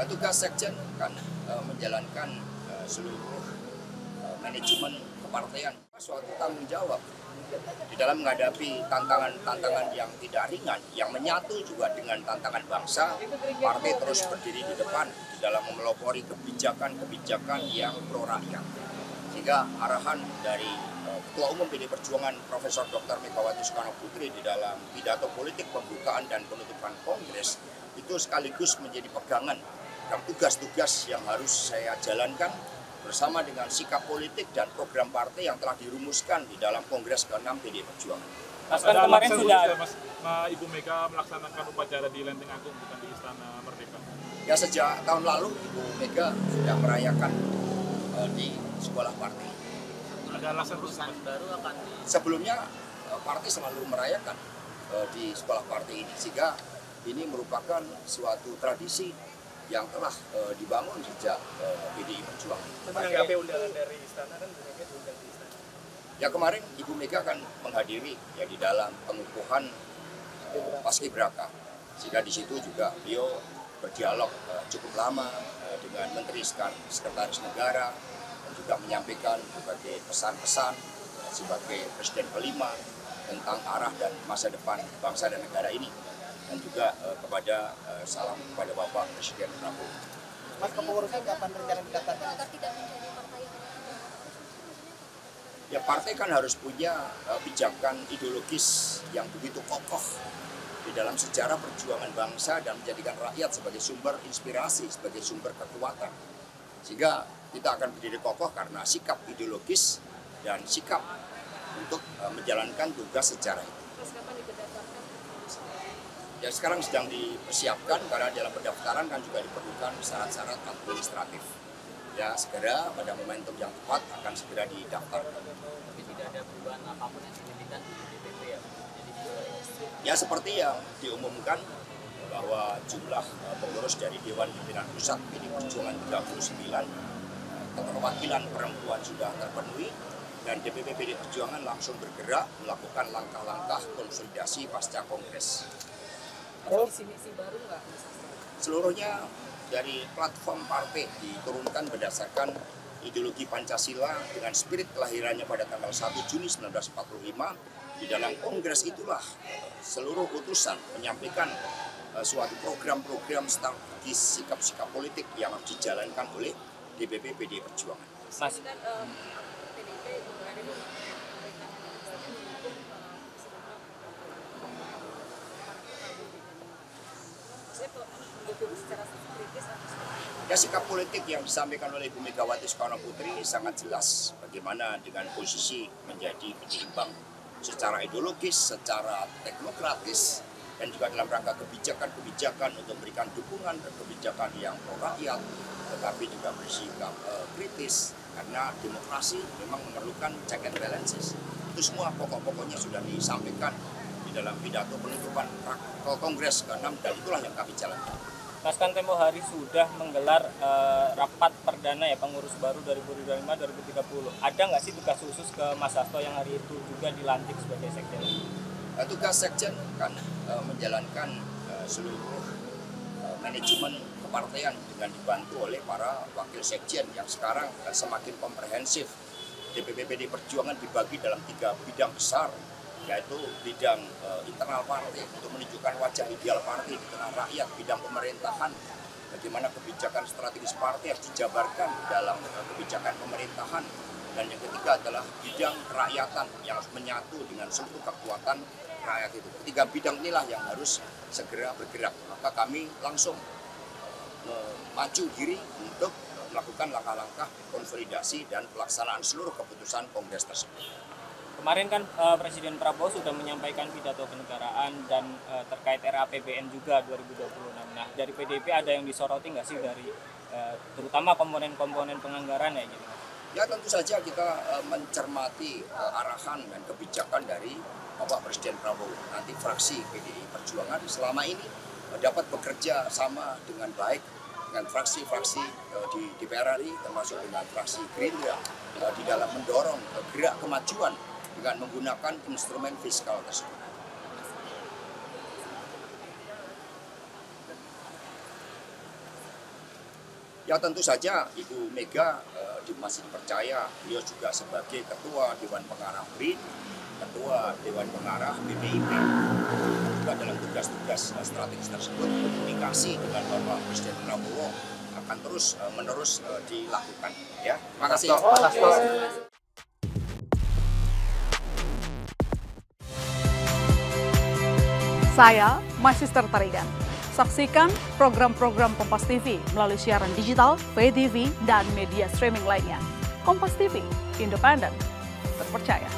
tugas sekjen kan menjalankan seluruh manajemen kepartaian, suatu tanggung jawab di dalam menghadapi tantangan-tantangan yang tidak ringan, yang menyatu juga dengan tantangan bangsa. Partai terus berdiri di depan di dalam memelopori kebijakan-kebijakan yang pro rakyat. Sehingga arahan dari Ketua Umum PDI Perjuangan Profesor Dr. Megawati Soekarno Putri di dalam pidato politik pembukaan dan penutupan Kongres itu sekaligus menjadi pegangan dan tugas-tugas yang harus saya jalankan bersama dengan sikap politik dan program partai yang telah dirumuskan di dalam Kongres ke-6 PDI Perjuangan. Mas, kan kemarin sudah Ibu Mega melaksanakan upacara di Lenteng Agung, bukan di Istana Merdeka. Ya, sejak tahun lalu Ibu Mega sudah merayakan di sekolah partai. Ada alasan khusus baru akan sebelumnya partai selalu merayakan di sekolah partai ini, sehingga ini merupakan suatu tradisi yang telah dibangun sejak PDI Perjuangan. menanggapi undangan dari istana kan Bu Mega diundang di istana. Ya, kemarin Ibu Mega kan menghadiri ya di dalam pengukuhan Paskibraka, sehingga di situ juga beliau berdialog cukup lama dengan Menteri Sekretaris Negara dan juga menyampaikan berbagai pesan-pesan sebagai Presiden kelima tentang arah dan masa depan bangsa dan negara ini, dan juga kepada salam kepada Bapak Presiden Prabowo. Mas, kepengurusan kapan rencana didaftarkan? Ya, partai kan harus punya pijakan ideologis yang begitu kokoh di dalam sejarah perjuangan bangsa dan menjadikan rakyat sebagai sumber inspirasi, sebagai sumber kekuatan. Sehingga kita akan berdiri kokoh karena sikap ideologis dan sikap untuk menjalankan tugas sejarah itu. Ya, sekarang sedang dipersiapkan karena dalam pendaftaran kan juga diperlukan syarat-syarat administratif. Ya, segera pada momentum yang tepat akan segera didaftarkan. Tapi tidak ada perubahan apapun yang signifikan di DPP ya. Ya, seperti yang diumumkan bahwa jumlah pengurus dari Dewan Pimpinan Pusat PDI Perjuangan 39, keterwakilan perempuan sudah terpenuhi, dan DPP PDI Perjuangan langsung bergerak melakukan langkah-langkah konsolidasi pasca Kongres. Visi-misi baru nggak? Seluruhnya dari platform partai diturunkan berdasarkan ideologi Pancasila dengan spirit kelahirannya pada tanggal 1 Juni 1945. Di dalam Kongres itulah seluruh utusan menyampaikan suatu program-program strategis sikap-sikap politik yang harus dijalankan oleh DPP PDI Perjuangan. Mas, Ya, sikap politik yang disampaikan oleh Ibu Megawati Soekarno Putri sangat jelas bagaimana dengan posisi menjadi penyeimbang secara ideologis, secara teknokratis, dan juga dalam rangka kebijakan-kebijakan untuk memberikan dukungan ke kebijakan yang pro rakyat, tetapi juga bersikap kritis karena demokrasi memang memerlukan check and balances. Itu semua pokok-pokoknya sudah disampaikan di dalam pidato penutupan Kongres ke-6, dan itulah yang kami jalankan. Mas, kan tempo hari sudah menggelar rapat perdana ya pengurus baru 2025-2030. Ada nggak sih tugas khusus ke Mas Hasto yang hari itu juga dilantik sebagai sekjen? Tugas sekjen kan menjalankan seluruh manajemen kepartaian dengan dibantu oleh para wakil sekjen yang sekarang semakin komprehensif. DPP PDI Perjuangan dibagi dalam 3 bidang besar, yaitu bidang internal partai untuk menunjukkan wajah ideal partai di tengah rakyat, bidang pemerintahan, bagaimana kebijakan strategis partai harus dijabarkan dalam kebijakan pemerintahan, dan yang ketiga adalah bidang kerakyatan yang harus menyatu dengan seluruh kekuatan rakyat itu. 3 bidang inilah yang harus segera bergerak, maka kami langsung maju diri untuk melakukan langkah-langkah konsolidasi dan pelaksanaan seluruh keputusan Kongres tersebut. Kemarin kan Presiden Prabowo sudah menyampaikan pidato kenegaraan dan terkait RAPBN juga 2026. Nah, dari PDIP ada yang disoroti nggak sih dari terutama komponen-komponen penganggaran ya gitu? Ya, tentu saja kita mencermati arahan dan kebijakan dari Bapak Presiden Prabowo. Nanti fraksi PDI Perjuangan selama ini dapat bekerja sama dengan baik dengan fraksi-fraksi di DPR RI, termasuk dengan fraksi Gerindra di dalam mendorong gerak kemajuan dengan menggunakan instrumen fiskal tersebut. Ya tentu saja Ibu Mega masih dipercaya, beliau juga sebagai Ketua Dewan Pengarah BRIN, Ketua Dewan Pengarah BPIP, juga dalam tugas-tugas strategis tersebut komunikasi dengan Bapak Presiden Prabowo akan terus menerus dilakukan. Ya, terima kasih. Saya Magister Tarigan. Saksikan program-program Kompas TV melalui siaran digital, pay TV, dan media streaming lainnya. Kompas TV, independen, terpercaya.